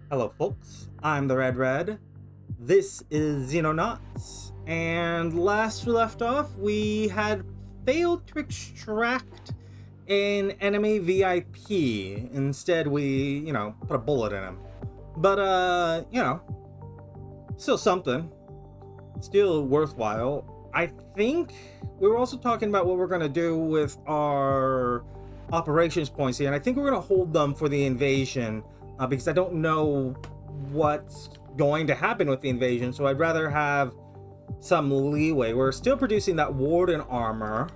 Hello, folks. I'm the Red. This is Xenonauts. And last we left off, we had failed to extract an enemy VIP. Instead, we, put a bullet in him. But, still something. Still worthwhile. I think we were also talking about what we're going to do with our operations points here. And I think we're going to hold them for the invasion. Because I don't know what's going to happen with the invasion, so I'd rather have some leeway. We're still producing that Warden armor,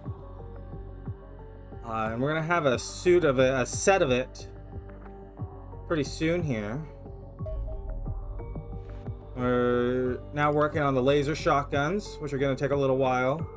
and we're gonna have a set of it, pretty soon here. We're now working on the laser shotguns, which are gonna take a little while.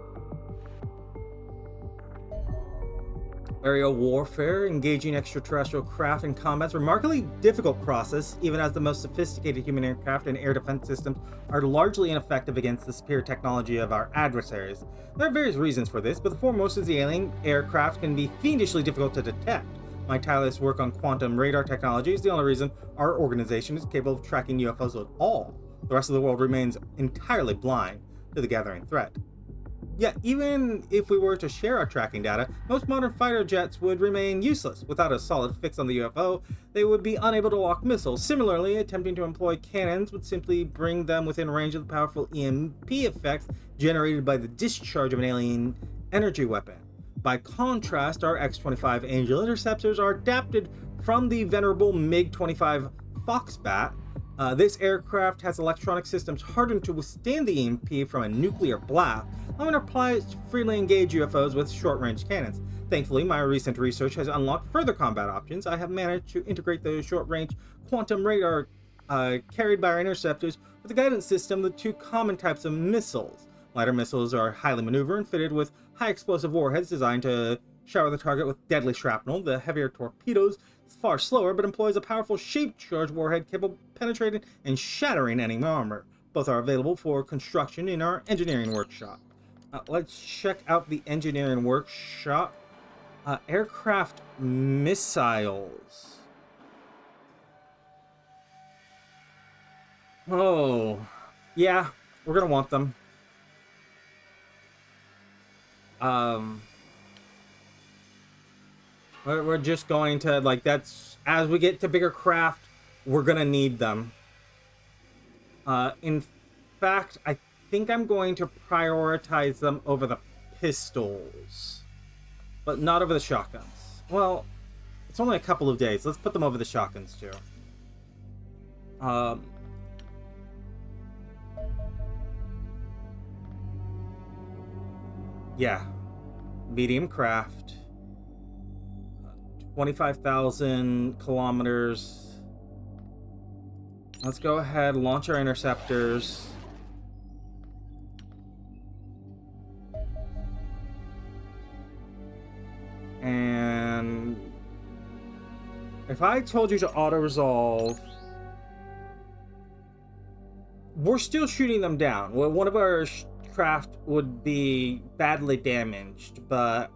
Aerial warfare, engaging extraterrestrial craft in combat is a remarkably difficult process, even as the most sophisticated human aircraft and air defense systems are largely ineffective against the superior technology of our adversaries. There are various reasons for this, but the foremost is the alien aircraft can be fiendishly difficult to detect. My tireless work on quantum radar technology is the only reason our organization is capable of tracking UFOs at all. The rest of the world remains entirely blind to the gathering threat. Yet, even if we were to share our tracking data, most modern fighter jets would remain useless. Without a solid fix on the UFO, they would be unable to lock missiles. Similarly, attempting to employ cannons would simply bring them within range of the powerful EMP effects generated by the discharge of an alien energy weapon. By contrast, our X-25 Angel interceptors are adapted from the venerable MiG-25 Foxbat. This aircraft has electronic systems hardened to withstand the EMP from a nuclear blast, allowing our pilots to freely engage UFOs with short-range cannons. Thankfully, my recent research has unlocked further combat options. I have managed to integrate the short-range quantum radar carried by our interceptors with the guidance system of the two common types of missiles. Lighter missiles are highly maneuverable and fitted with high explosive warheads designed to shower the target with deadly shrapnel. The heavier torpedoes is far slower, but employs a powerful shape-charged warhead capable of penetrating and shattering enemy armor. Both are available for construction in our engineering workshop. Let's check out the engineering workshop. Aircraft missiles. Oh, yeah, we're gonna want them. We're just going to, that's, as we get to bigger craft, we're gonna need them. In fact, I think I'm going to prioritize them over the pistols, but not over the shotguns. Well, it's only a couple of days. Let's put them over the shotguns too. Yeah, medium craft, 25,000 kilometers. Let's go ahead, launch our interceptors. And if I told you to auto-resolve, we're still shooting them down. Well, one of our craft would be badly damaged, but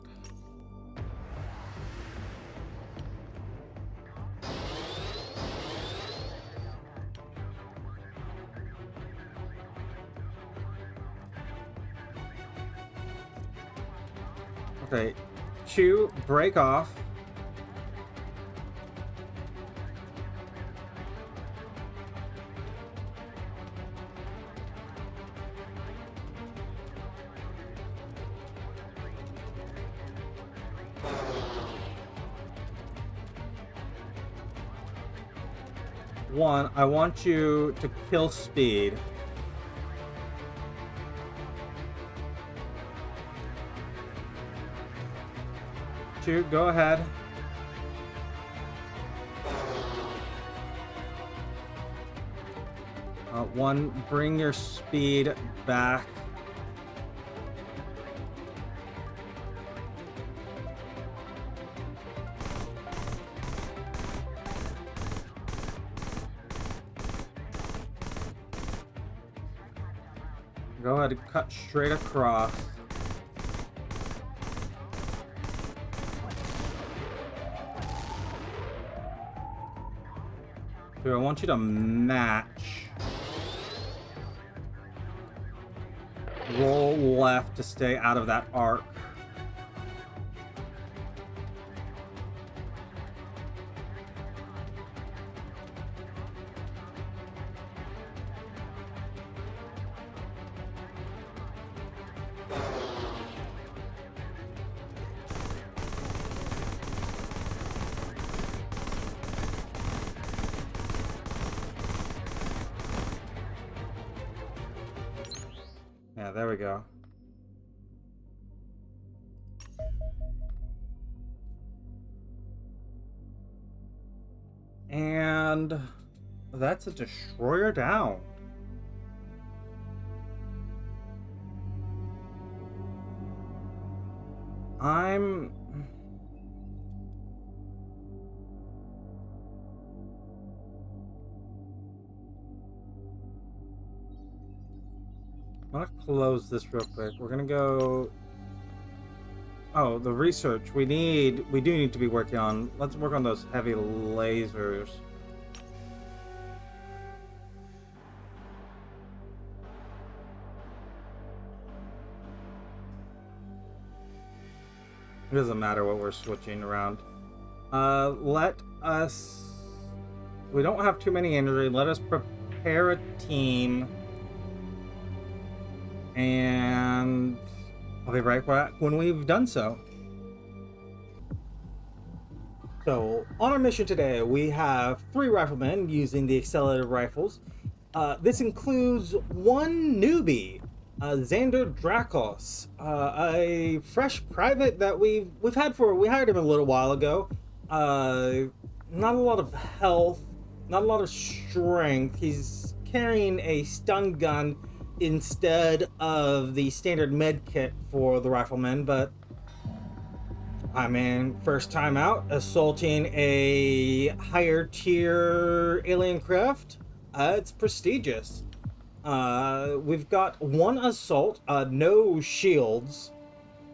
okay, 2, break off. One, I want you to kill speed. Two, go ahead. One, bring your speed back. Go ahead and cut straight across. Here, I want you to match. Roll left to stay out of that arc. Yeah, there we go. And that's a destroyer down. I'm gonna close this real quick. We're gonna go. Oh, the research we do need to be working on. Let's work on those heavy lasers. It doesn't matter what we're switching around. Let us. We don't have too many injury. Let us prepare a team. And I'll be right back when we've done so. So, on our mission today, we have 3 riflemen using the accelerated rifles. This includes one newbie, Xander Dracos, a fresh private that we hired him a little while ago. Not a lot of health, not a lot of strength. He's carrying a stun gun instead of the standard med kit for the riflemen, but I mean, first time out assaulting a higher tier alien craft. It's prestigious. We've got one assault, no shields.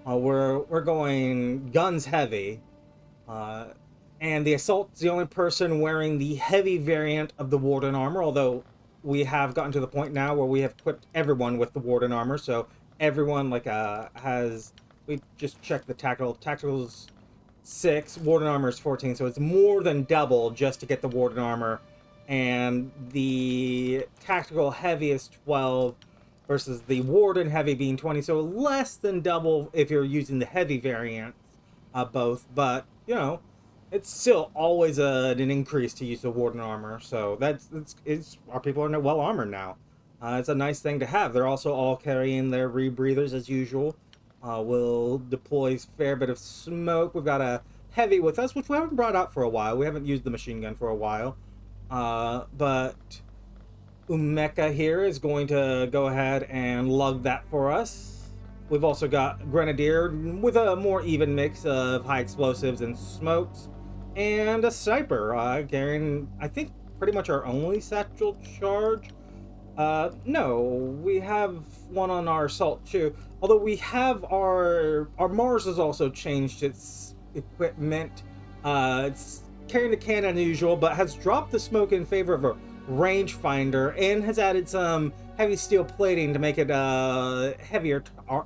We're going guns heavy. And the assault's the only person wearing the heavy variant of the Warden armor, although we have gotten to the point now where we have equipped everyone with the Warden armor, so everyone has. We just checked the tactical's 6, Warden armor is 14, so it's more than double just to get the Warden armor, and the tactical heavy is 12 versus the Warden heavy being 20, so less than double if you're using the heavy variants, both, but you know, it's still always an increase to use the Warden armor, so our people are well armored now. It's a nice thing to have. They're also all carrying their rebreathers as usual. We'll deploy a fair bit of smoke. We've got a heavy with us, which we haven't brought out for a while. We haven't used the machine gun for a while. But Umeka here is going to go ahead and lug that for us. We've also got Grenadier with a more even mix of high explosives and smokes. And a sniper, carrying, I think, pretty much our only satchel charge. No, we have one on our assault too. Although we have our Mars has also changed its equipment. It's carrying a cannon as usual, but has dropped the smoke in favor of a rangefinder and has added some heavy steel plating to make it a heavier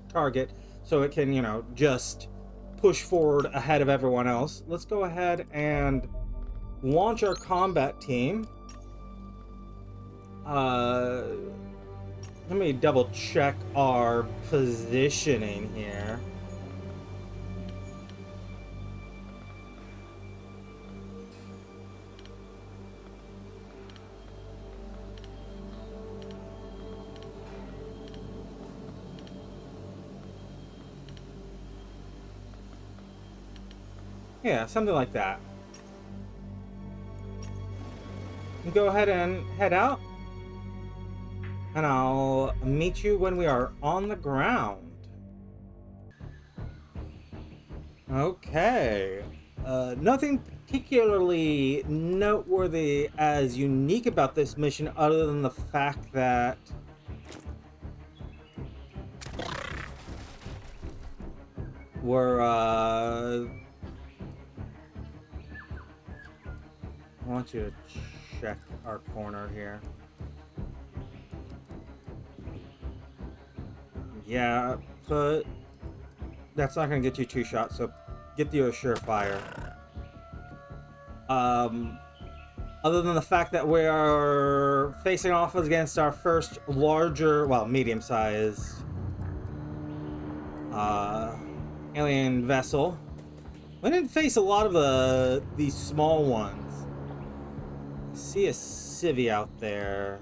target, so it can, you know, just push forward ahead of everyone else. Let's go ahead and launch our combat team. Let me double check our positioning here. Yeah, something like that. Go ahead and head out, and I'll meet you when we are on the ground. Okay. Nothing particularly noteworthy as unique about this mission other than the fact that we're, I want you to check our corner here. Yeah, but that's not going to get you 2 shots, so get you a surefire. Other than the fact that we are facing off against our first larger, well, medium-sized alien vessel. We didn't face a lot of these small ones. I see a civvy out there.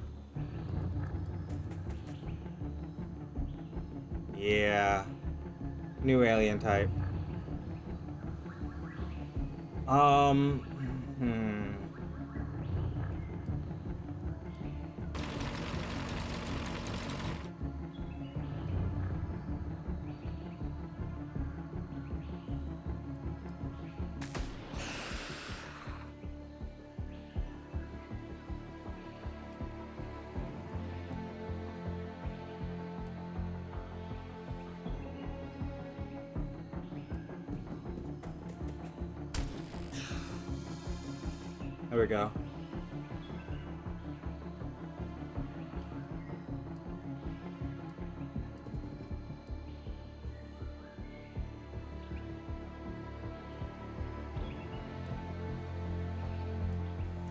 Yeah. New alien type. There we go.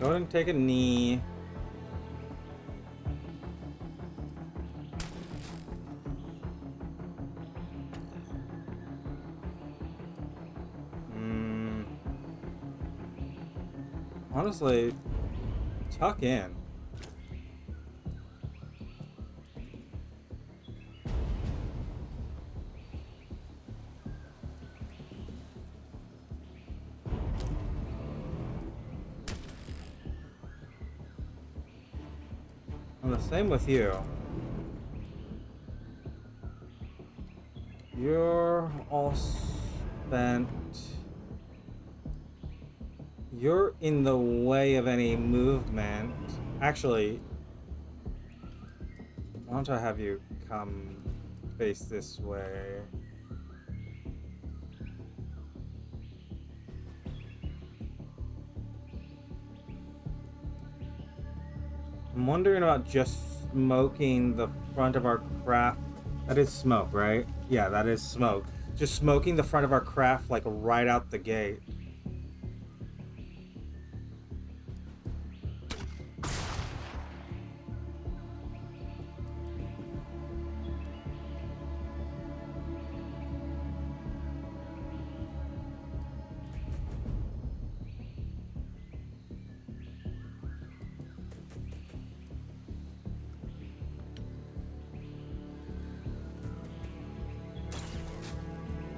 Go ahead and take a knee. Honestly, tuck in. And the same with you. You're all spent. You're in the way of any movement. Actually, why don't I have you come face this way? I'm wondering about just smoking the front of our craft. That is smoke, right? Yeah, that is smoke. Just smoking the front of our craft like right out the gate.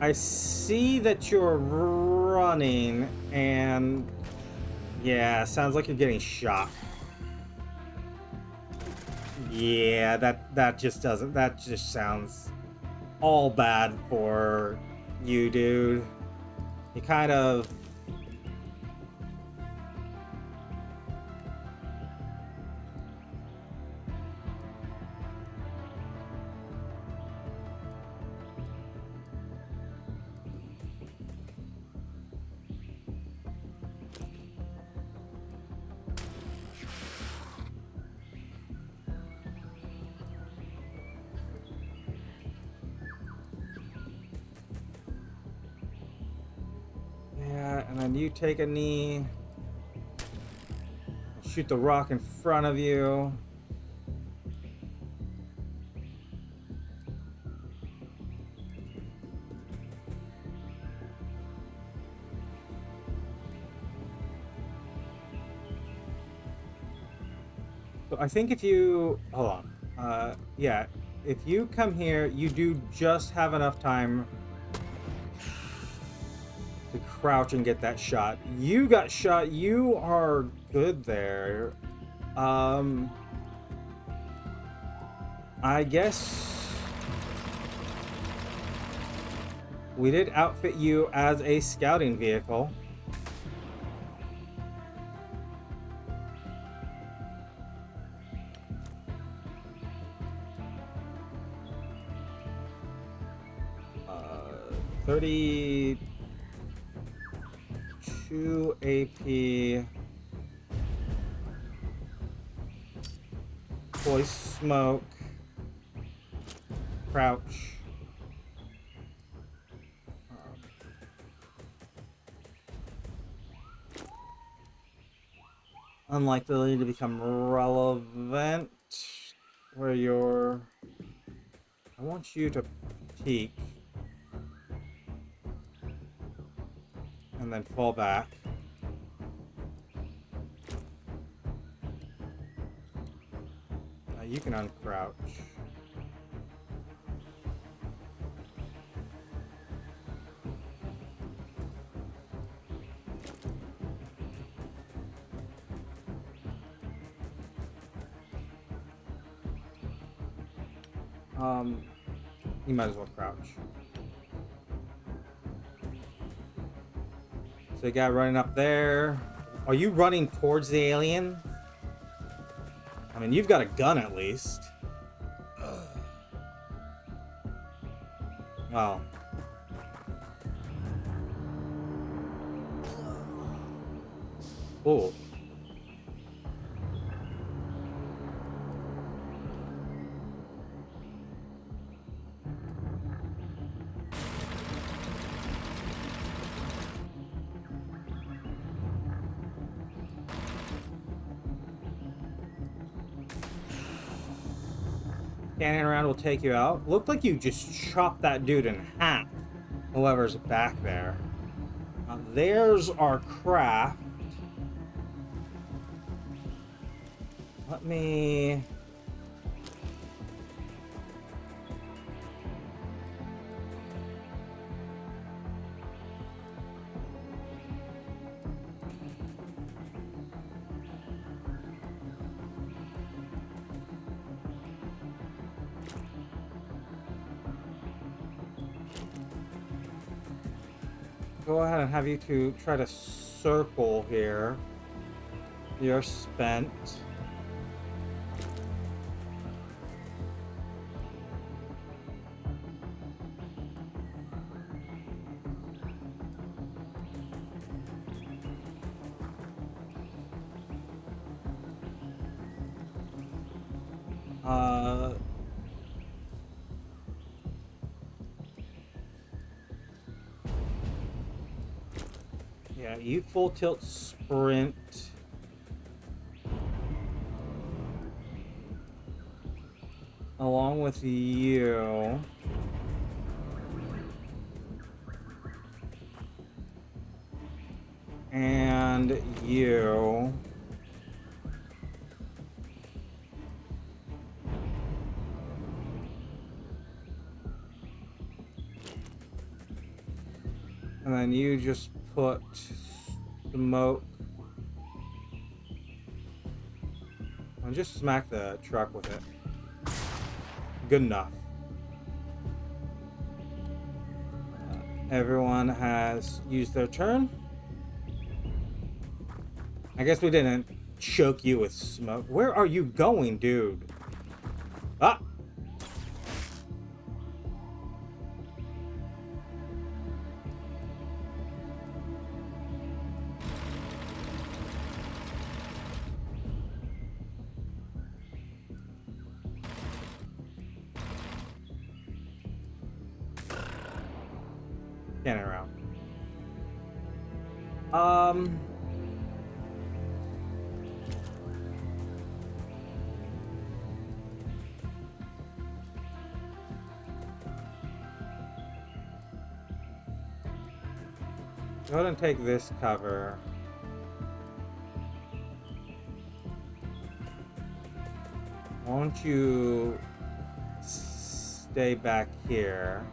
I see that you're running, and yeah, sounds like you're getting shot. Yeah, that just doesn't. That just sounds all bad for you, dude. You kind of. And then you take a knee, shoot the rock in front of you. So I think if you, hold on, yeah, if you come here, you do just have enough time to crouch and get that shot. You got shot. You are good there. I guess we did outfit you as a scouting vehicle. Uh, 32 AP. Deploy smoke. Crouch. Unlikely to become relevant. Where you're... I want you to peek. And then fall back. You can uncrouch. You might as well crouch. So you got running up there. Are you running towards the alien? I mean, you've got a gun at least. Well. Oh. Scanning around will take you out. Looked like you just chopped that dude in half. Whoever's back there. There's our craft. Let me... go ahead and have you two try to circle here. You're spent. Yeah, you full tilt sprint. Along with you. And you. And then you just put smoke. And just smack the truck with it. Good enough. Everyone has used their turn. I guess we didn't choke you with smoke. Where are you going, dude? Ah! Scanning around. Go ahead and take this cover. Why don't you stay back here?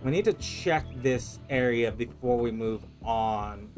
We need to check this area before we move on.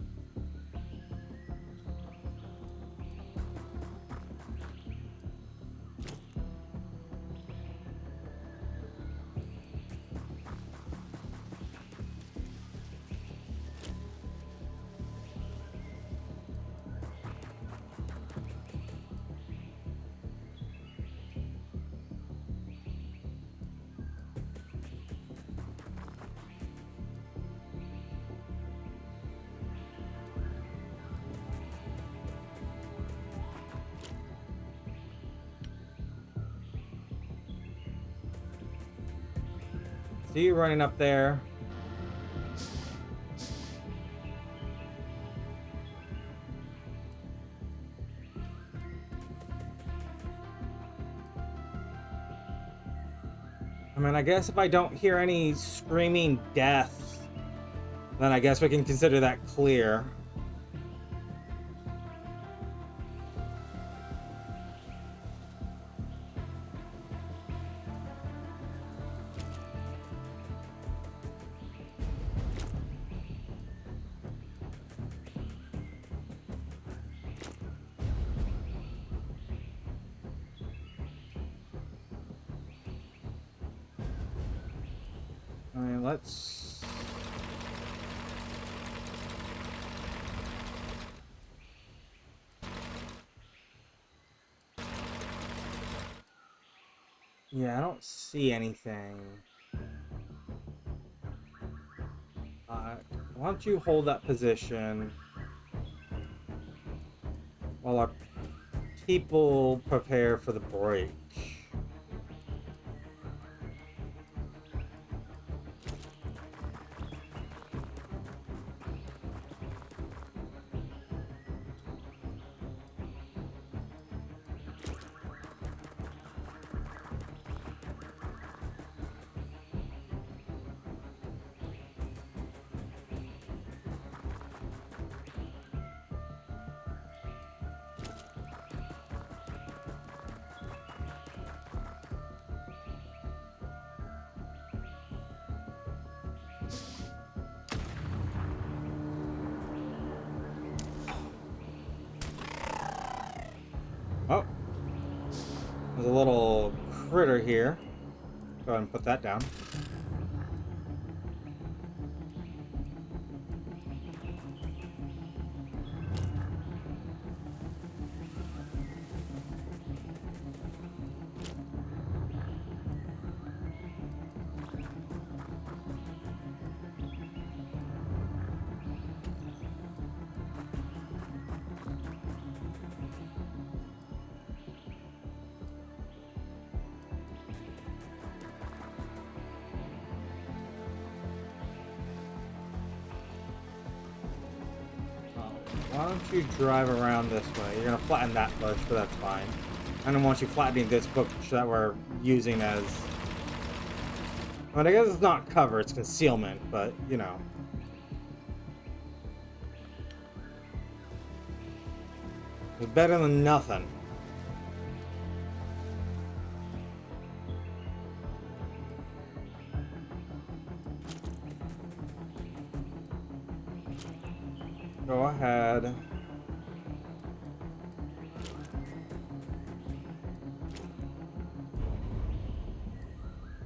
See you running up there. I mean, I guess if I don't hear any screaming deaths, then I guess we can consider that clear. I mean, let's... Yeah, I don't see anything. Why don't you hold that position while our people prepare for the breach? Oh, there's a little critter here. Go ahead and put that down. Why don't you drive around this way? You're gonna flatten that bush, but that's fine. I don't want you flattening this bush that we're using as... I mean, I guess it's not cover, it's concealment, but, you know. It's better than nothing. Go ahead.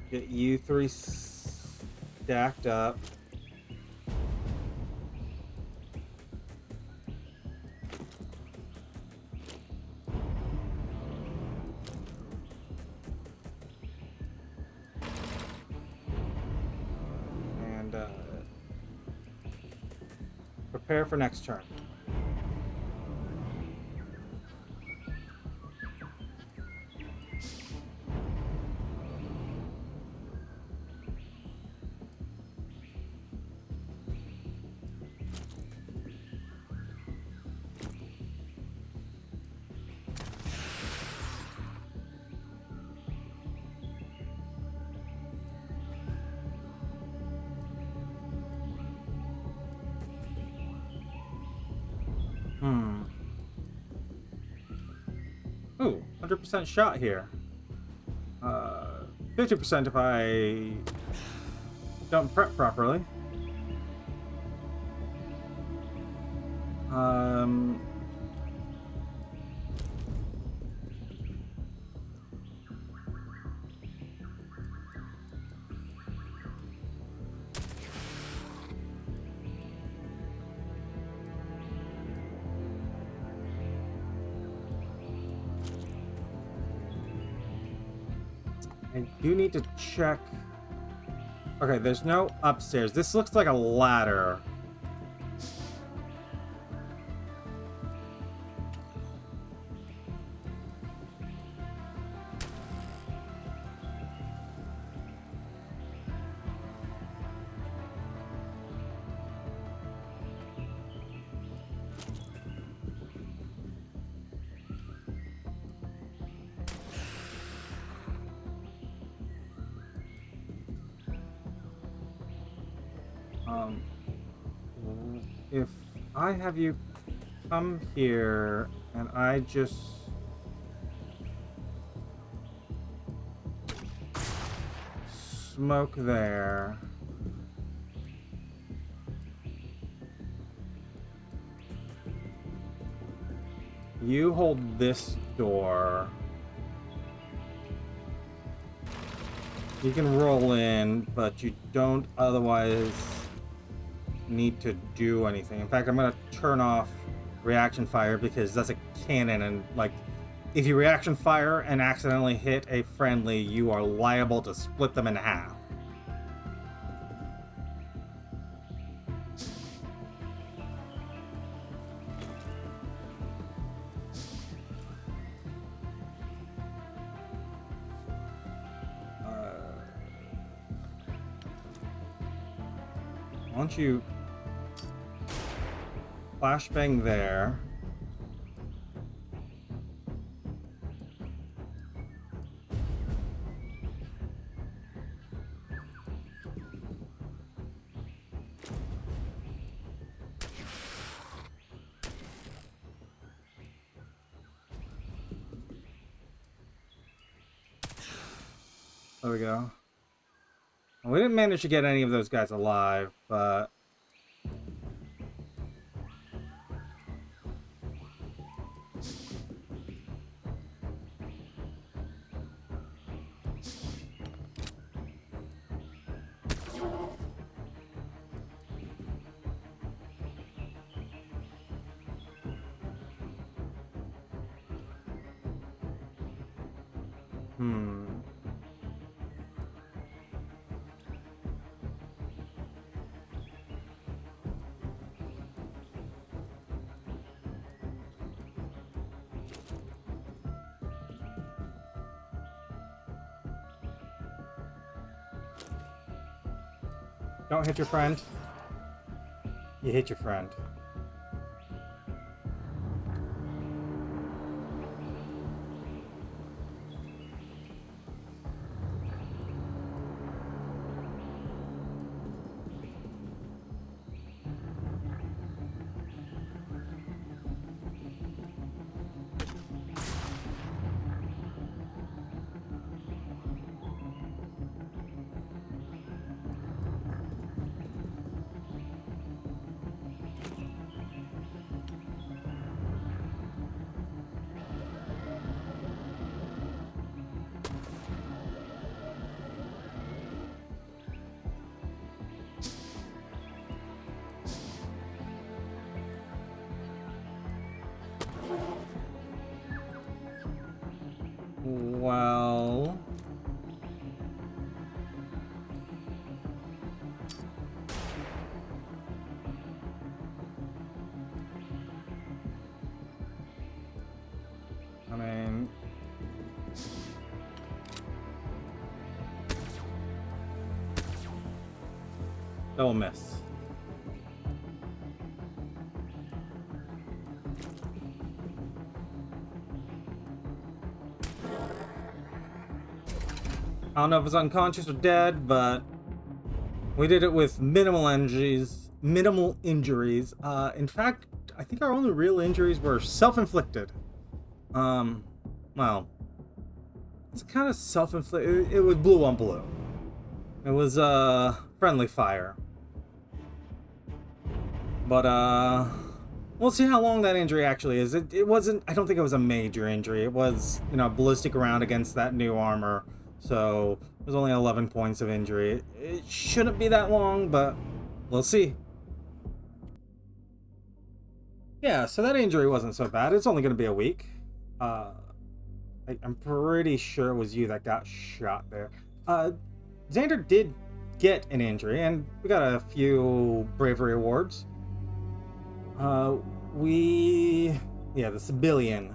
Get you three stacked up. And prepare for next turn. Ooh, 100% shot here. 50% if I don't prep properly. I do need to check. Okay, there's no upstairs. This looks like a ladder. I have you come here, and I just smoke there. You hold this door. You can roll in, but you don't otherwise need to do anything. In fact, I'm going to turn off reaction fire because that's a cannon, and like if you reaction fire and accidentally hit a friendly, you are liable to split them in half. Why don't you flashbang there? There we go. We didn't manage to get any of those guys alive, but don't hit your friend. You hit your friend. Well, I mean, double miss. I don't know if it's unconscious or dead, but we did it with minimal injuries. In fact, I think our only real injuries were self-inflicted. Well, it's kind of self-inflicted. It was blue on blue. It was friendly fire. But we'll see how long that injury actually is. It wasn't. I don't think it was a major injury. It was, you know, ballistic round against that new armor. So it was only 11 points of injury. It shouldn't be that long, but we'll see. Yeah, so that injury wasn't so bad. It's only going to be a week. I'm pretty sure it was you that got shot there. Xander did get an injury, and we got a few bravery awards. The civilian.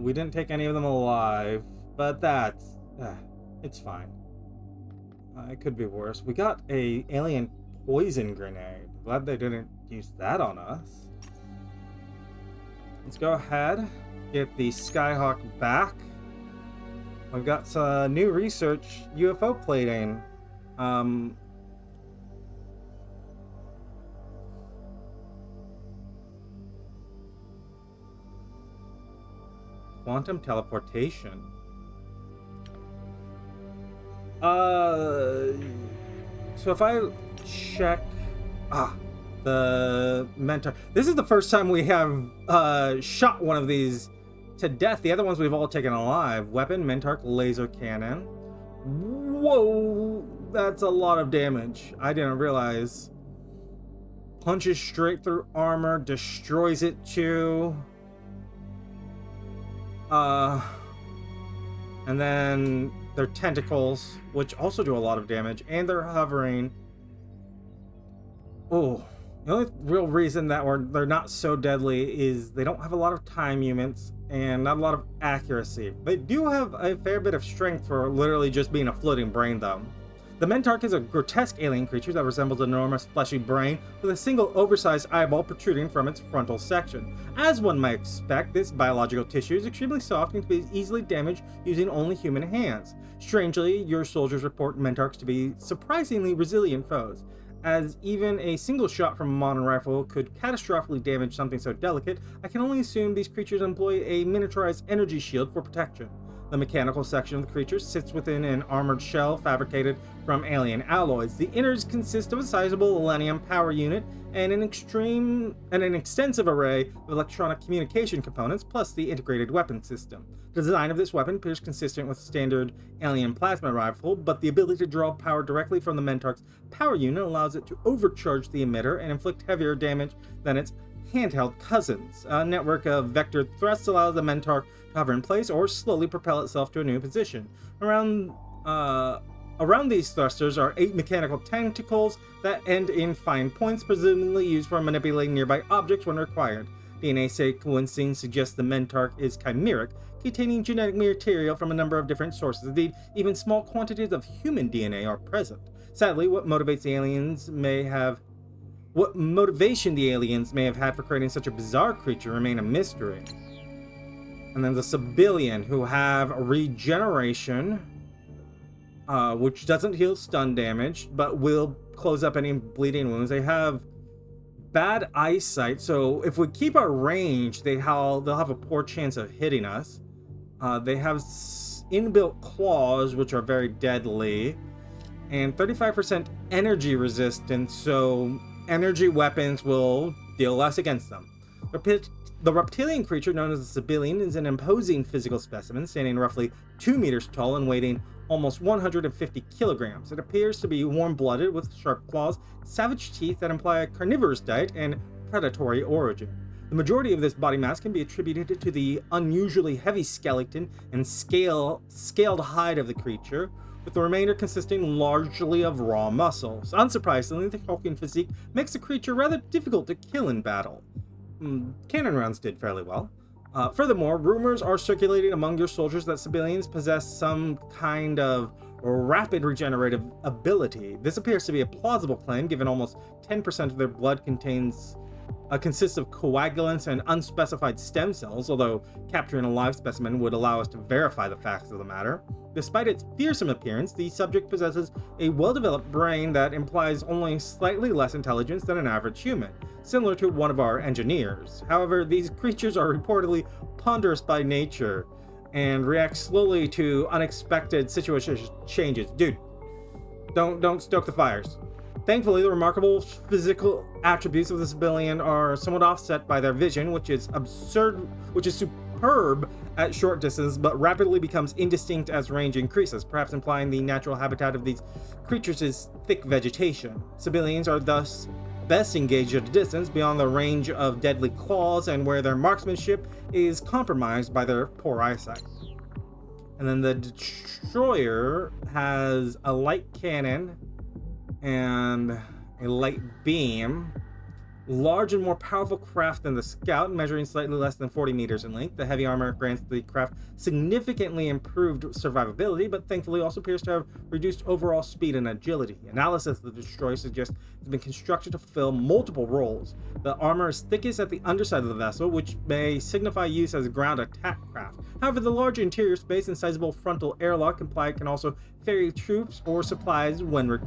We didn't take any of them alive, but it's fine. It could be worse. We got a alien poison grenade. Glad they didn't use that on us. Let's go ahead, get the Skyhawk back. I've got some new research, UFO plating. Quantum teleportation. So if I check the mentor, this is the first time we have shot one of these to death. The other ones we've all taken alive. Weapon, Mentarch laser cannon. Whoa, that's a lot of damage. I didn't realize. Punches straight through armor, destroys it too. And then their tentacles, which also do a lot of damage, and they're hovering. Oh, the only real reason that they're not so deadly is they don't have a lot of time units and not a lot of accuracy. They do have a fair bit of strength for literally just being a floating brain, though. The Mentarch is a grotesque alien creature that resembles an enormous fleshy brain with a single oversized eyeball protruding from its frontal section. As one might expect, this biological tissue is extremely soft and can be easily damaged using only human hands. Strangely, your soldiers report Mentarchs to be surprisingly resilient foes, as even a single shot from a modern rifle could catastrophically damage something so delicate. I can only assume these creatures employ a miniaturized energy shield for protection. The mechanical section of the creature sits within an armored shell fabricated from alien alloys. The innards consist of a sizable Millennium power unit and an extensive array of electronic communication components, plus the integrated weapon system. The design of this weapon appears consistent with standard alien plasma rifle, but the ability to draw power directly from the Mentarch's power unit allows it to overcharge the emitter and inflict heavier damage than its handheld cousins. A network of vector thrusts allows the Mentarch to hover in place or slowly propel itself to a new position. Around these thrusters are 8 mechanical tentacles that end in fine points, presumably used for manipulating nearby objects when required. DNA sequencing suggests the Mentarch is chimeric, containing genetic material from a number of different sources. Indeed, even small quantities of human DNA are present. Sadly, what motivation the aliens may have had for creating such a bizarre creature remain a mystery. And then the civilian, who have regeneration, which doesn't heal stun damage, but will close up any bleeding wounds. They have bad eyesight, so if we keep our range, they'll have a poor chance of hitting us. They have inbuilt claws, which are very deadly, and 35% energy resistance, so energy weapons will deal less against them. The reptilian creature, known as the Civilian, is an imposing physical specimen, standing roughly 2 meters tall and weighing almost 150 kilograms. It appears to be warm-blooded with sharp claws, savage teeth that imply a carnivorous diet and predatory origin. The majority of this body mass can be attributed to the unusually heavy skeleton and scaled hide of the creature, with the remainder consisting largely of raw muscles. Unsurprisingly, the hulking physique makes the creature rather difficult to kill in battle. Cannon rounds did fairly well. Furthermore, rumors are circulating among your soldiers that civilians possess some kind of rapid regenerative ability. This appears to be a plausible claim, given almost 10% of their blood consists of coagulants and unspecified stem cells, although capturing a live specimen would allow us to verify the facts of the matter. Despite its fearsome appearance, the subject possesses a well-developed brain that implies only slightly less intelligence than an average human, similar to one of our engineers. However, these creatures are reportedly ponderous by nature and react slowly to unexpected situation changes. Dude, don't stoke the fires. Thankfully, the remarkable physical attributes of the civilian are somewhat offset by their vision, which is superb at short distance, but rapidly becomes indistinct as range increases, perhaps implying the natural habitat of these creatures is thick vegetation. Civilians are thus best engaged at a distance beyond the range of deadly claws and where their marksmanship is compromised by their poor eyesight. And then the destroyer has a light cannon and a light beam. Large and more powerful craft than the Scout, measuring slightly less than 40 meters in length. The heavy armor grants the craft significantly improved survivability, but thankfully also appears to have reduced overall speed and agility. Analysis of the destroyer suggests it's been constructed to fulfill multiple roles. The armor is thickest at the underside of the vessel, which may signify use as a ground attack craft. However, the large interior space and sizable frontal airlock imply it can also ferry troops or supplies when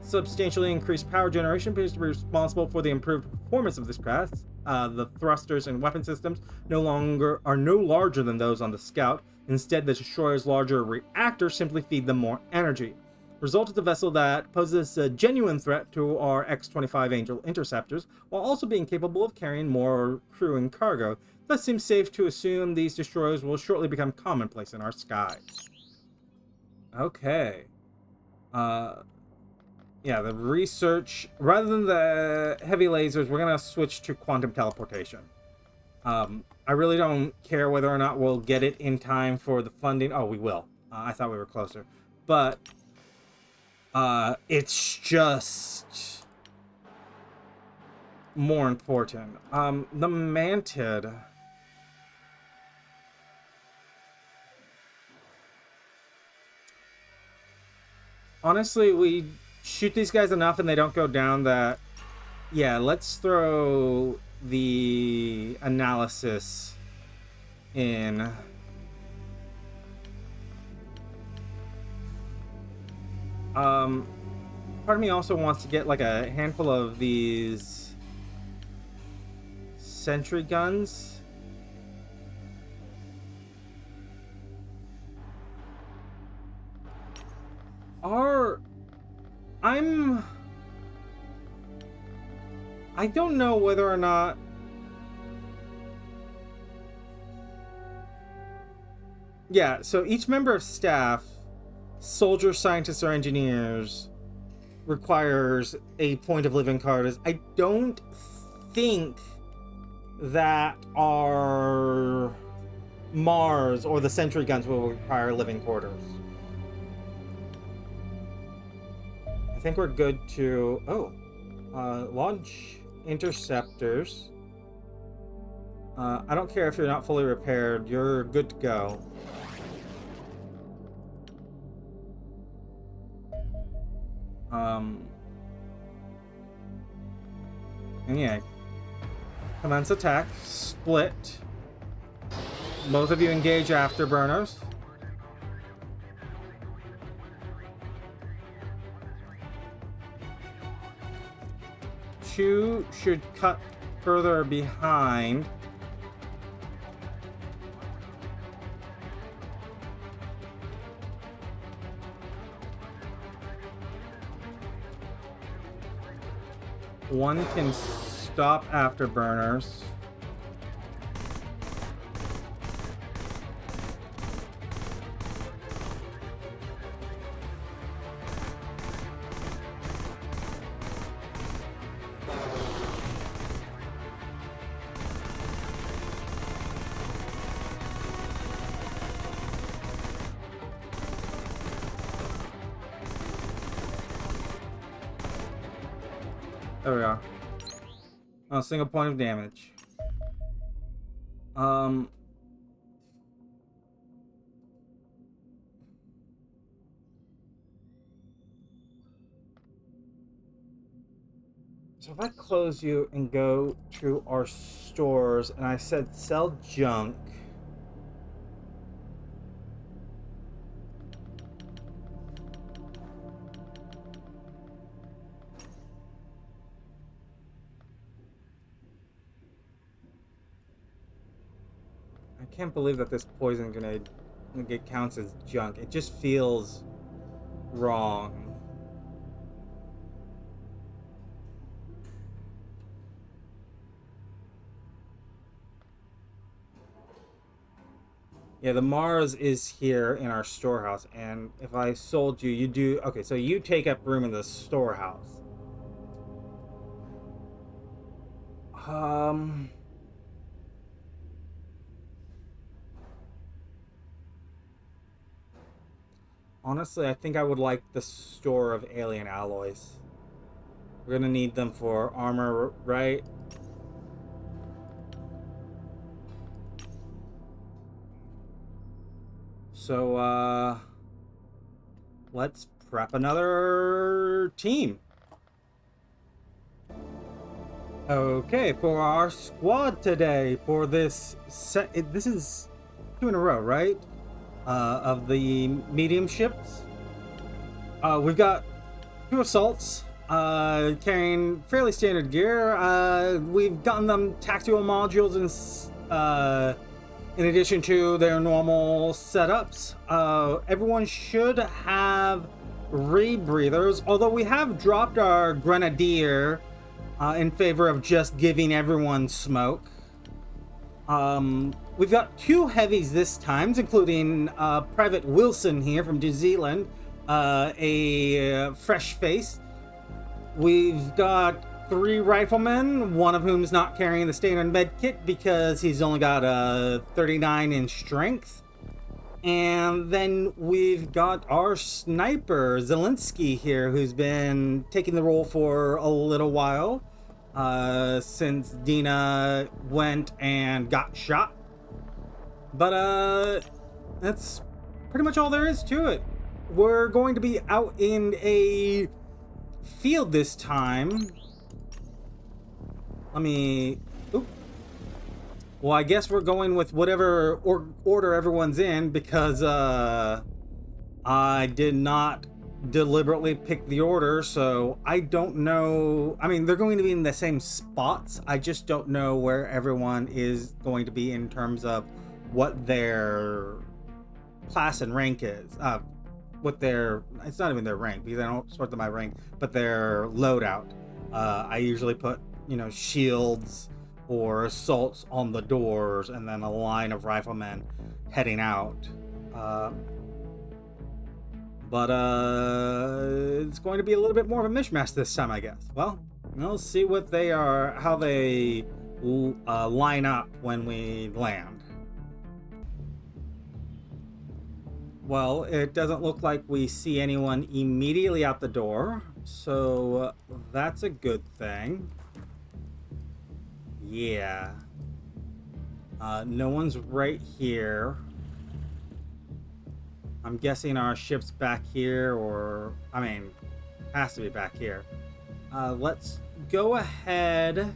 substantially increased power generation appears to be responsible for the improved performance of this craft, The thrusters and weapon systems no larger than those on the Scout. Instead, the destroyer's larger reactors simply feed them more energy. Result is a vessel that poses a genuine threat to our X-25 Angel interceptors, while also being capable of carrying more crew and cargo. Thus, seems safe to assume these destroyers will shortly become commonplace in our skies. Okay. Yeah, the research, rather than the heavy lasers, we're gonna switch to quantum teleportation. I really don't care whether or not we'll get it in time for the funding. Oh, we will. I thought we were closer. But it's just more important. The Mantid. Honestly, we shoot these guys enough and they don't go down that... Yeah, let's throw the analysis in. Part of me also wants to get like a handful of these sentry guns. I don't know whether or not yeah, so each member of staff, soldiers, scientists, or engineers, requires a point of living quarters. I don't think that our Mars or the sentry guns will require living quarters. I think we're good to launch interceptors. I don't care if you're not fully repaired, you're good to go. And yeah, commence attack, split. Both of you engage afterburners. Two should cut further behind. One can stop afterburners. There we are. A single point of damage. So if I close you and go to our stores and I said sell junk. I can't believe that this poison grenade counts as junk. It just feels wrong. Yeah, the Mars is here in our storehouse, and if I sold you, you do... Okay, so you take up room in the storehouse. Honestly, I think I would like the store of alien alloys. We're gonna need them for armor, right? So, let's prep another team. Okay, for our squad today, for this set, this is 2 in a row, right? Of the medium ships. We've got 2 assaults, carrying fairly standard gear. We've gotten them tactical modules in addition to their normal setups. Everyone should have rebreathers, although we have dropped our grenadier in favor of just giving everyone smoke. We've got 2 heavies this time, including Private Wilson here from New Zealand, a fresh face. We've got 3 riflemen, one of whom is not carrying the standard med kit because he's only got a 39 in strength. And then we've got our sniper, Zelensky here, who's been taking the role for a little while, since Dina went and got shot. But that's pretty much all there is to it. We're going to be out in a field this time. Let me... Oop. Well, I guess we're going with whatever order everyone's in, because I did not deliberately pick the order, so I don't know. I mean, they're going to be in the same spots. I just don't know where everyone is going to be in terms of what their class and rank is. What their... It's not even their rank, because I don't sort them by rank, but their loadout. I usually put, you know, shields or assaults on the doors, and then a line of riflemen heading out. But it's going to be a little bit more of a mishmash this time, I guess. Well, we'll see what they are, how they line up when we land. Well, it doesn't look like we see anyone immediately out the door, so that's a good thing. Yeah. No one's right here. I'm guessing our ship's back here, or... I mean, has to be back here. Let's go ahead.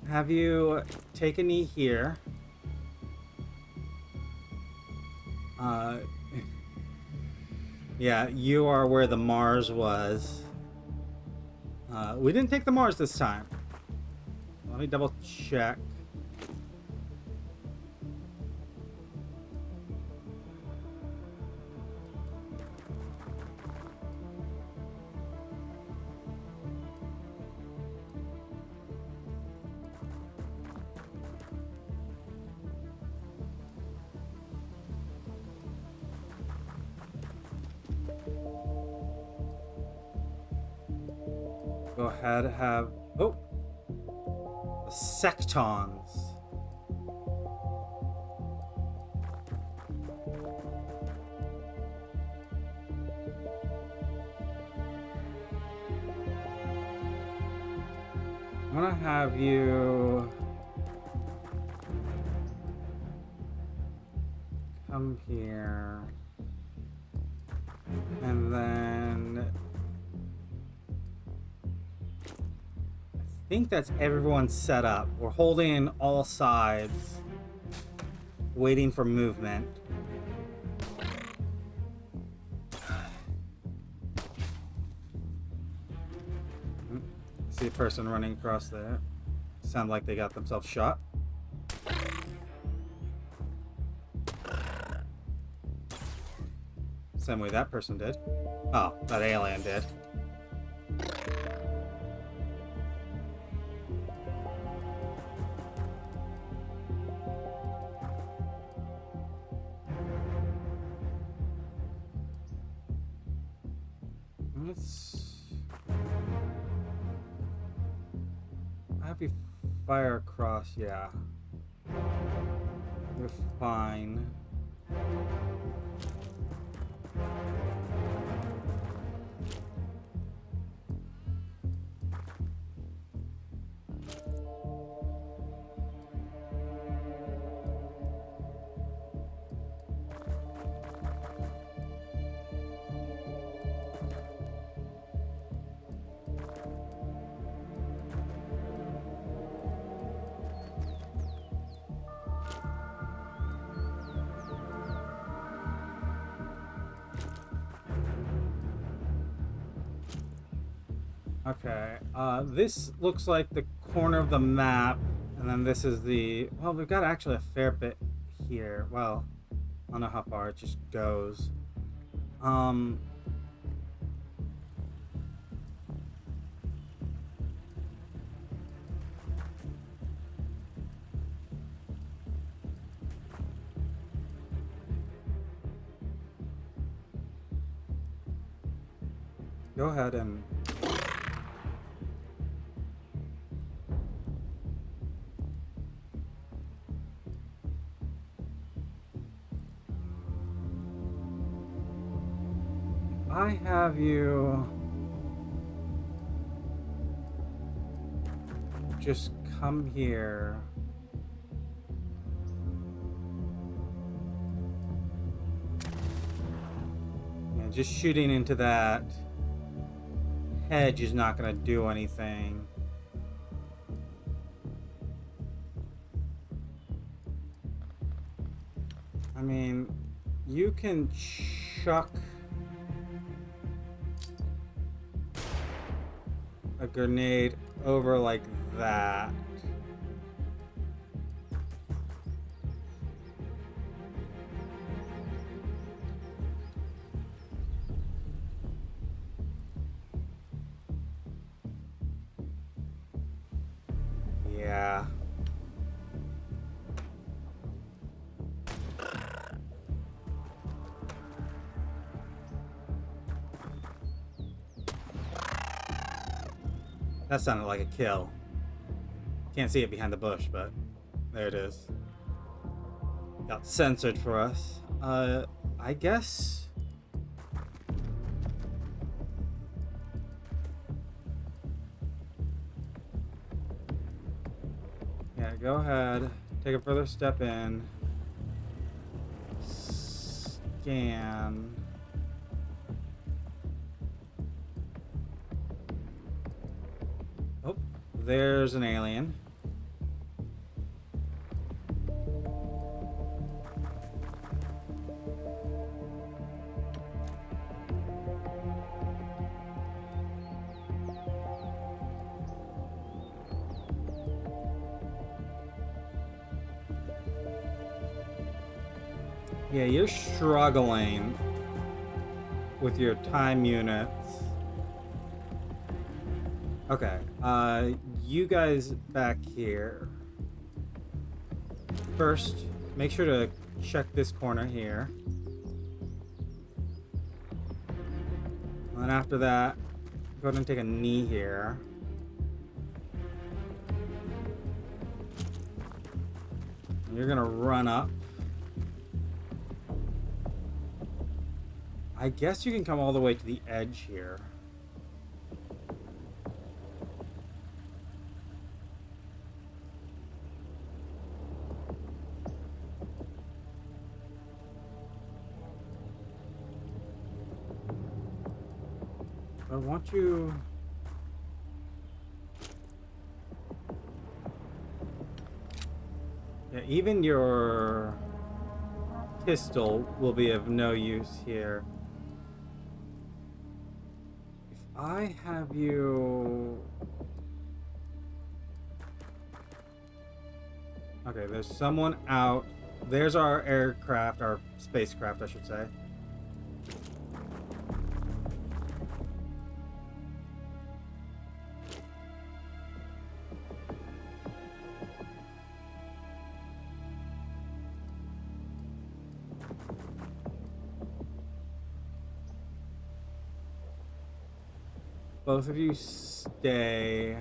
Have you take a knee here. Yeah, you are where the Mars was. We didn't take the Mars this time. Let me double check. Go ahead, have... Oh! The Sectons. I'm gonna have you... come here. And then... I think that's everyone set up. We're holding all sides, waiting for movement. See a person running across there. Sound like they got themselves shot. Same way that person did. Oh, that alien did. Happy fire across, yeah. You're fine. Okay, this looks like the corner of the map, and then this is the... Well, we've got actually a fair bit here. Well, I don't know how far it just goes. Go ahead and... I have you just come here. Yeah, just shooting into that hedge is not going to do anything. I mean, you can chuck a grenade over like that. Yeah. That sounded like a kill. Can't see it behind the bush, but there it is. Got censored for us. I guess... Yeah, go ahead. Take a further step in. Scan. Oh, there's an alien. Yeah, you're struggling with your time units. Okay, you guys back here. First, make sure to check this corner here. And then after that, go ahead and take a knee here. And you're gonna run up. I guess you can come all the way to the edge here. I want you... Yeah, even your pistol will be of no use here. If I have you... Okay, there's someone out. There's our aircraft, our spacecraft, I should say. Both of you stay.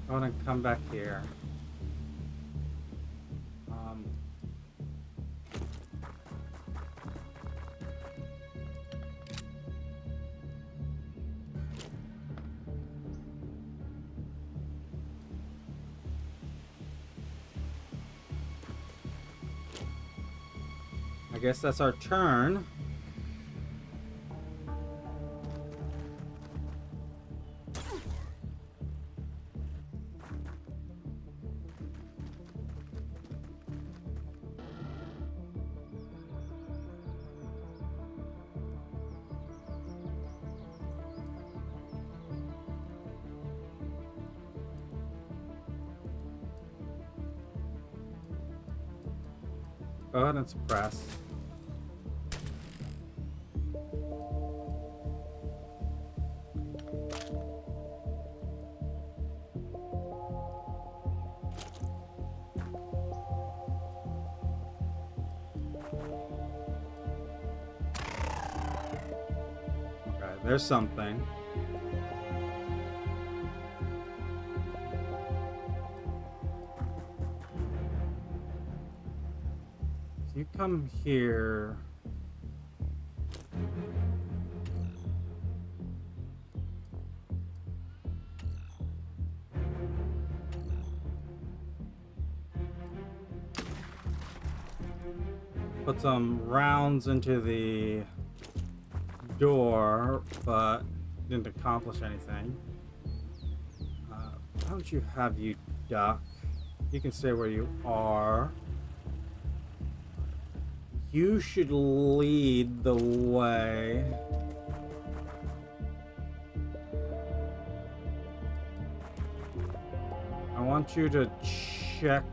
Go ahead and come back here. I guess that's our turn. Go ahead and suppress. Okay, there's something. So you come here. Put some rounds into the door, but didn't accomplish anything. Why don't you have you duck? You can stay where you are. You should lead the way. I want you to check.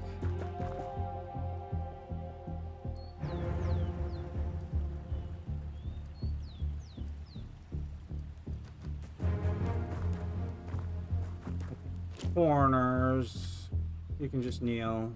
Corners. You can just kneel.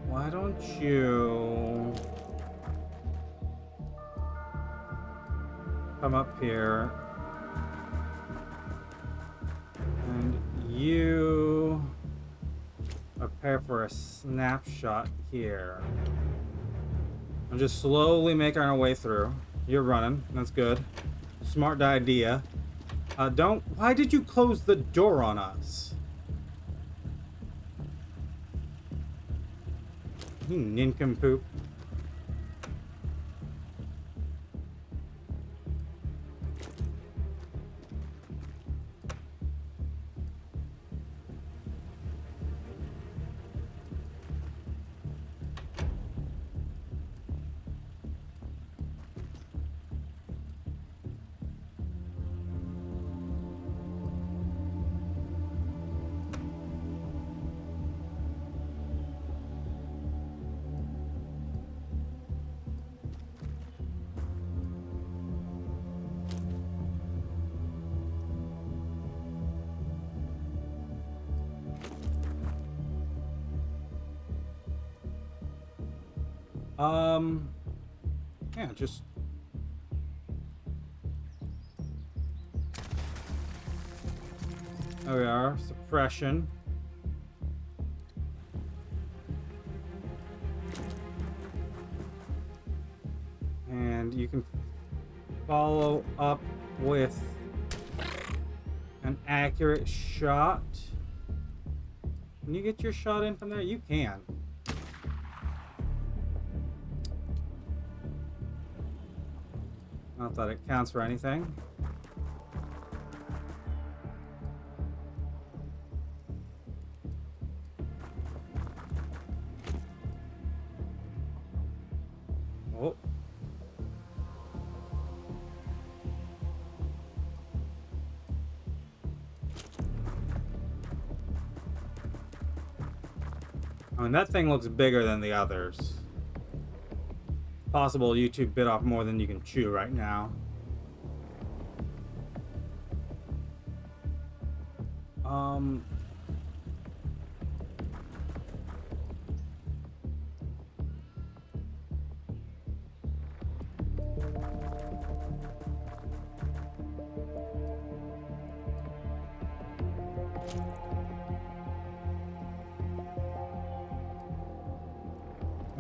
Why don't you come up here and you prepare for a snapshot here. I'm just slowly making our way through. You're running. That's good. Smart idea. Why did you close the door on us? You nincompoop. Yeah, just there we are. Suppression. And you can follow up with an accurate shot. Can you get your shot in from there? You can. Not that it counts for anything. Oh. I mean, that thing looks bigger than the others. Possible YouTube bit off more than you can chew right now.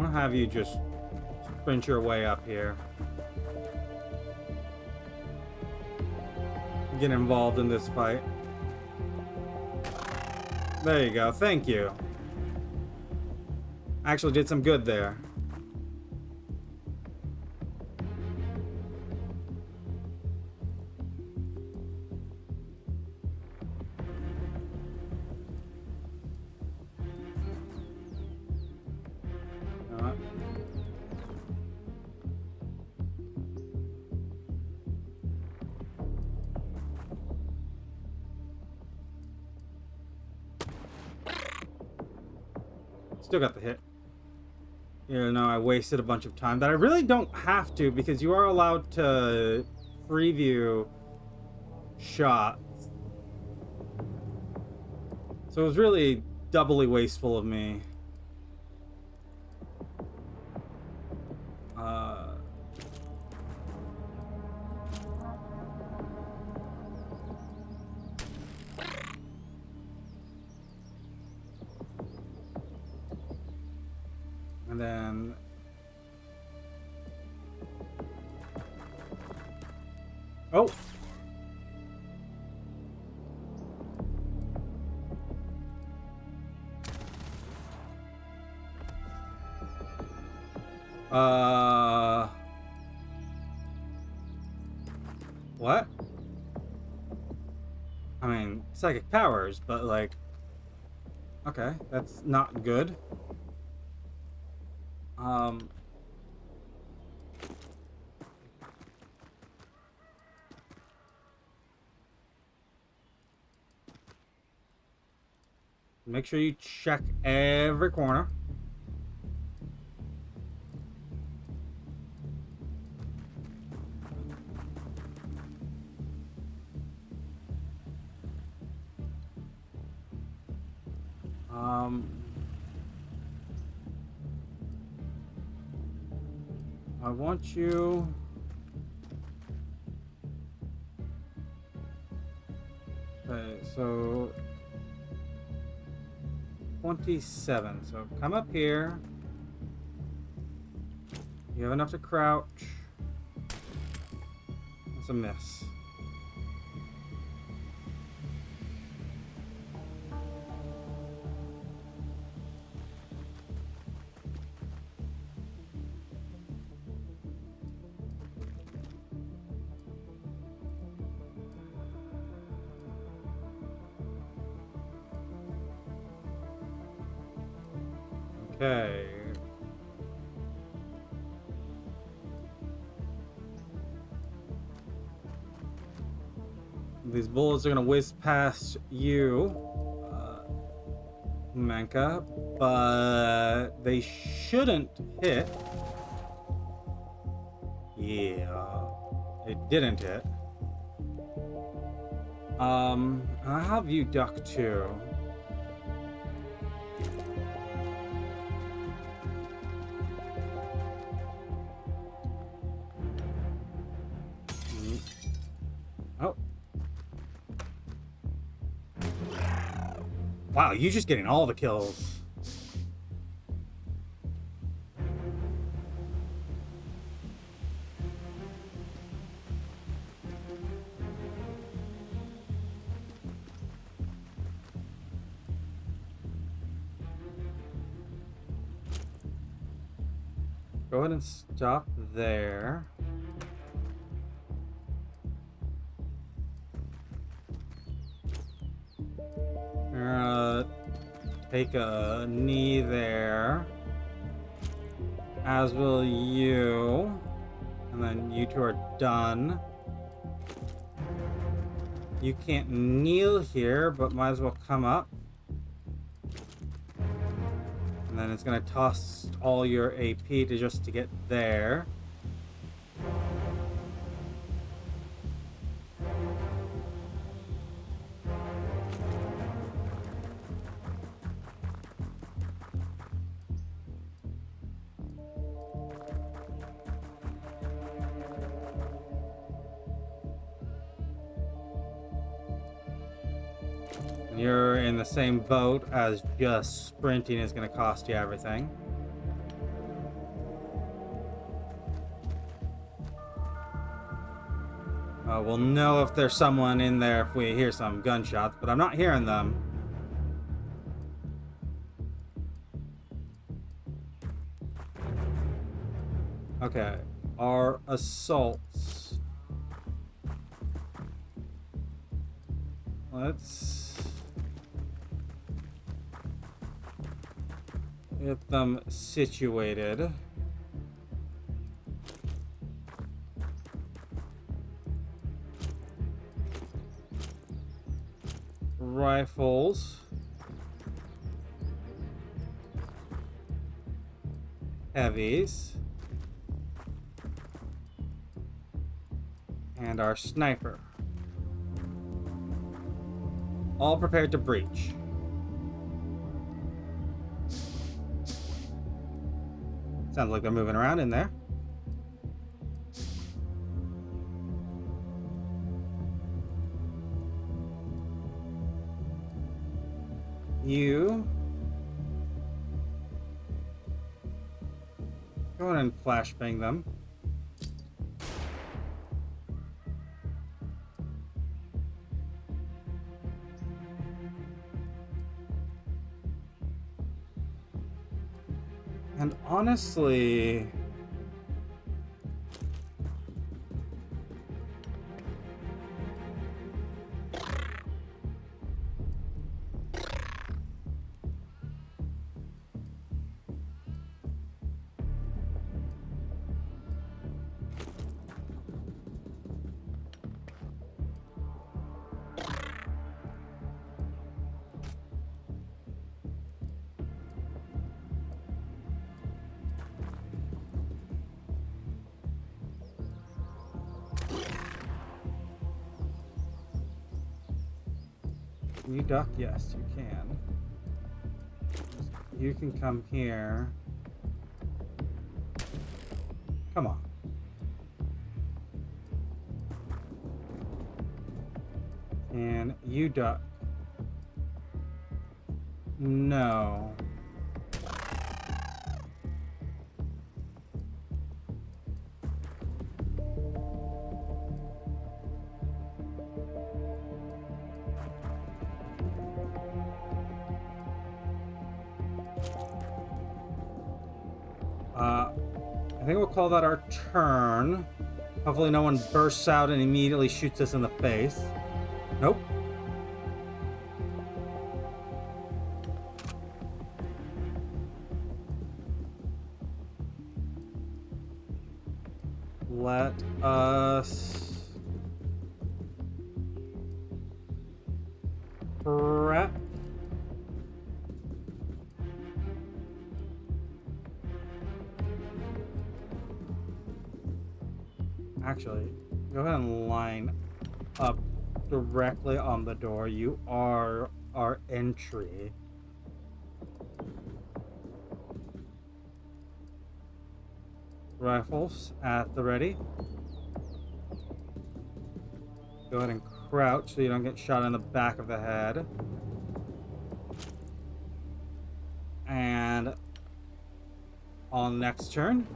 I'm gonna have you just sprint your way up here. Get involved in this fight. There you go. Thank you. Actually did some good there. Still got the hit. You know, I wasted a bunch of time that I really don't have to, because you are allowed to preview shots. So it was really doubly wasteful of me. And then oh, what? I mean, psychic powers, but like, okay, that's not good. Make sure you check every corner. I want you... Okay, so... 27, so come up here. You have enough to crouch. That's a miss. Okay. These bullets are gonna whiz past you, Manka, but they shouldn't hit. Yeah, it didn't hit. I have you duck too. Oh. Wow, you just getting all the kills. Go ahead and stop there. Take a knee there, as will you, and then you two are done. You can't kneel here, but might as well come up. And then it's gonna toss all your AP to just to get there. You're in the same boat as just sprinting is going to cost you everything. We'll know if there's someone in there if we hear some gunshots, but I'm not hearing them. Okay, our assaults. Let's get them situated. Rifles. Heavies. And our sniper. All prepared to breach. Sounds like they're moving around in there. You go ahead and flashbang them. And honestly, can you duck? Yes, you can. You can come here. Come on. And you duck. No. I think we'll call that our turn. Hopefully no one bursts out and immediately shoots us in the face. Nope. Let us prep. Actually, go ahead and line up directly on the door. You are our entry. Rifles at the ready. Go ahead and crouch so you don't get shot in the back of the head. And on next turn.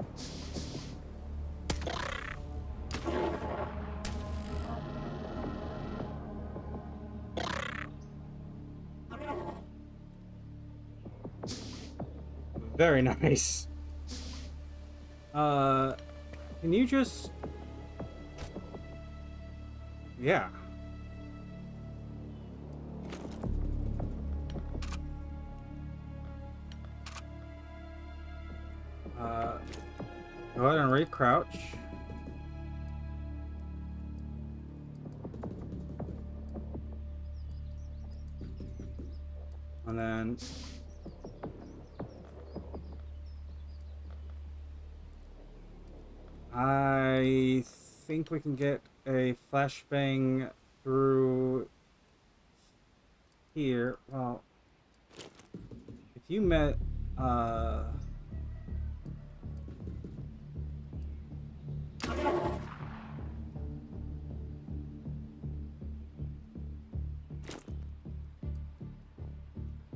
Very nice. Can you just... Yeah. Go ahead and re-crouch. And then... I think we can get a flashbang through here. Well, if you met,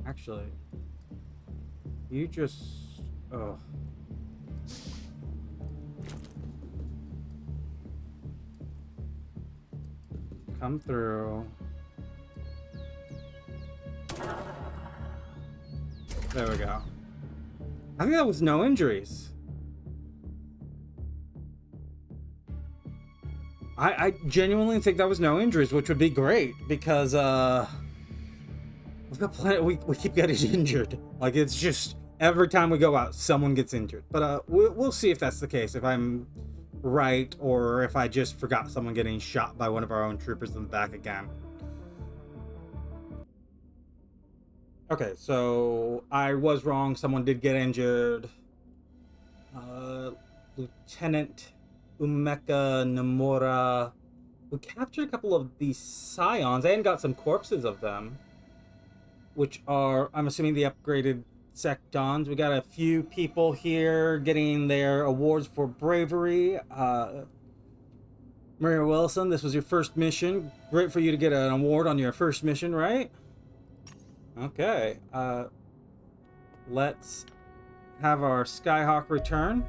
actually, you just, oh. come through. There we go. I think that was no injuries. I genuinely think that was no injuries, which would be great because we've got plenty. We keep getting injured. Like, it's just every time we go out, someone gets injured. But we'll see if that's the case. If I'm right, or if I just forgot someone getting shot by one of our own troopers in the back again. Okay, so I was wrong. Someone did get injured. Lieutenant Umeka Nomura. We captured a couple of these Scions and got some corpses of them, which are, I'm assuming, the upgraded Sectons. We got a few people here getting their awards for bravery. Maria Wilson, this was your first mission. Great for you to get an award on your first mission, right? Okay. Let's have our Skyhawk return.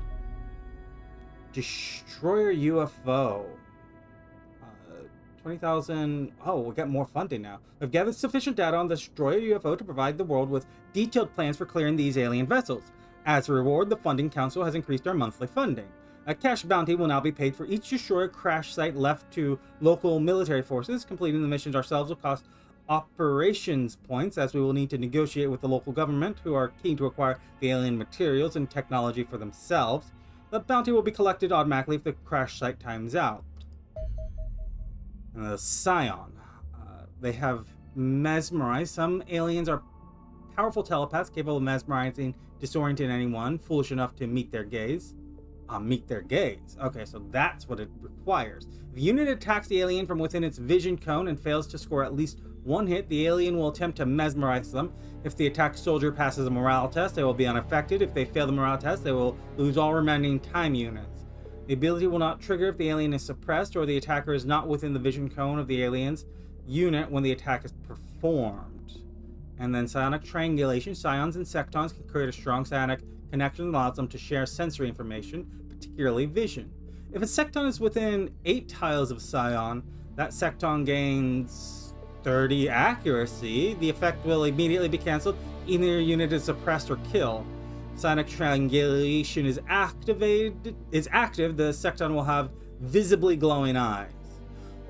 Destroyer UFO. 20,000. Oh, we got more funding now. We've gathered sufficient data on the Destroyer UFO to provide the world with detailed plans for clearing these alien vessels. As a reward, the Funding Council has increased our monthly funding. A cash bounty will now be paid for each destroyer crash site left to local military forces. Completing the missions ourselves will cost operations points, as we will need to negotiate with the local government, who are keen to acquire the alien materials and technology for themselves. The bounty will be collected automatically if the crash site times out. The Scion. They have mesmerized. Some aliens are powerful telepaths capable of mesmerizing, disorienting anyone foolish enough to meet their gaze. Okay, so that's what it requires. If a unit attacks the alien from within its vision cone and fails to score at least one hit, the alien will attempt to mesmerize them. If the attacked soldier passes a morale test, they will be unaffected. If they fail the morale test, they will lose all remaining time units. The ability will not trigger if the alien is suppressed or the attacker is not within the vision cone of the alien's unit when the attack is performed. And then psionic triangulation. Scions and sectons can create a strong psionic connection that allows them to share sensory information, particularly vision. If a secton is within 8 tiles of Scion, that secton gains 30 accuracy. The effect will immediately be cancelled. Either your unit is suppressed or killed. Psionic triangulation is active. The secton will have visibly glowing eyes.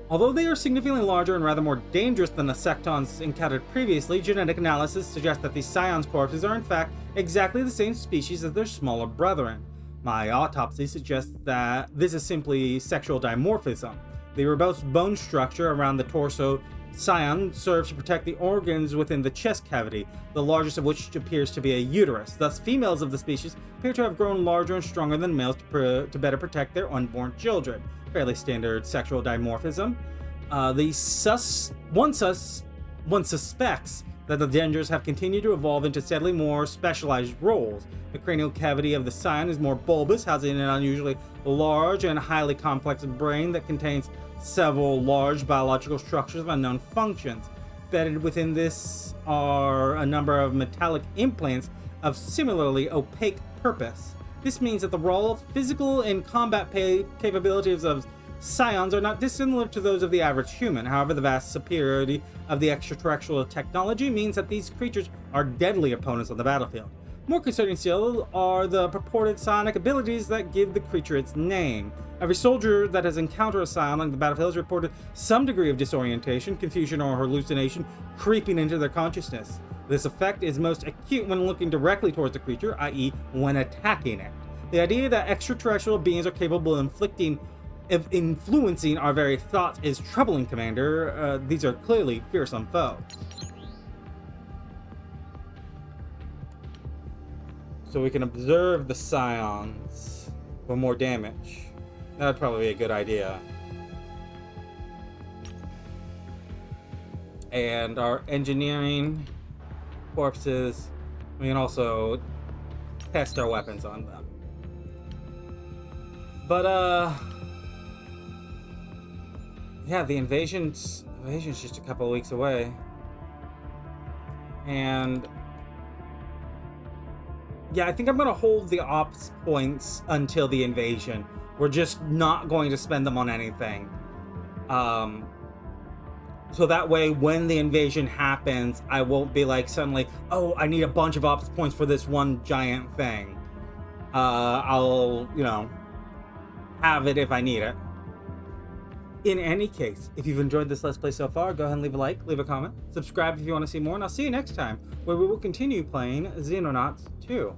Although they are significantly larger and rather more dangerous than the sectons encountered previously, genetic analysis suggests that these Scion's corpses are in fact exactly the same species as their smaller brethren. My autopsy suggests that this is simply sexual dimorphism. The robust bone structure around the torso Scion serves to protect the organs within the chest cavity, the largest of which appears to be a uterus. Thus, females of the species appear to have grown larger and stronger than males to better protect their unborn children. Fairly standard sexual dimorphism. One suspects that the genders have continued to evolve into steadily more specialized roles. The cranial cavity of the Scion is more bulbous, housing an unusually large and highly complex brain that contains several large biological structures of unknown functions. Embedded within this are a number of metallic implants of similarly opaque purpose. This means that the raw physical and combat capabilities of Scions are not dissimilar to those of the average human. However, the vast superiority of the extraterrestrial technology means that these creatures are deadly opponents on the battlefield. More concerning still are the purported psionic abilities that give the creature its name. Every soldier that has encountered a Scion on the battlefield has reported some degree of disorientation, confusion, or hallucination creeping into their consciousness. This effect is most acute when looking directly towards the creature, i.e. when attacking it. The idea that extraterrestrial beings are capable of influencing our very thoughts is troubling, Commander. These are clearly fearsome foes. So we can observe the Scions for more damage. That would probably be a good idea. And our engineering corpses, we can also test our weapons on them. But yeah, the invasion's just a couple of weeks away. And yeah, I think I'm gonna hold the ops points until the invasion. We're just not going to spend them on anything. So that way, when the invasion happens, I won't be like suddenly, oh, I need a bunch of ops points for this one giant thing. I'll, have it if I need it. In any case, if you've enjoyed this Let's Play so far, go ahead and leave a like, leave a comment, subscribe if you want to see more, and I'll see you next time, where we will continue playing Xenonauts 2.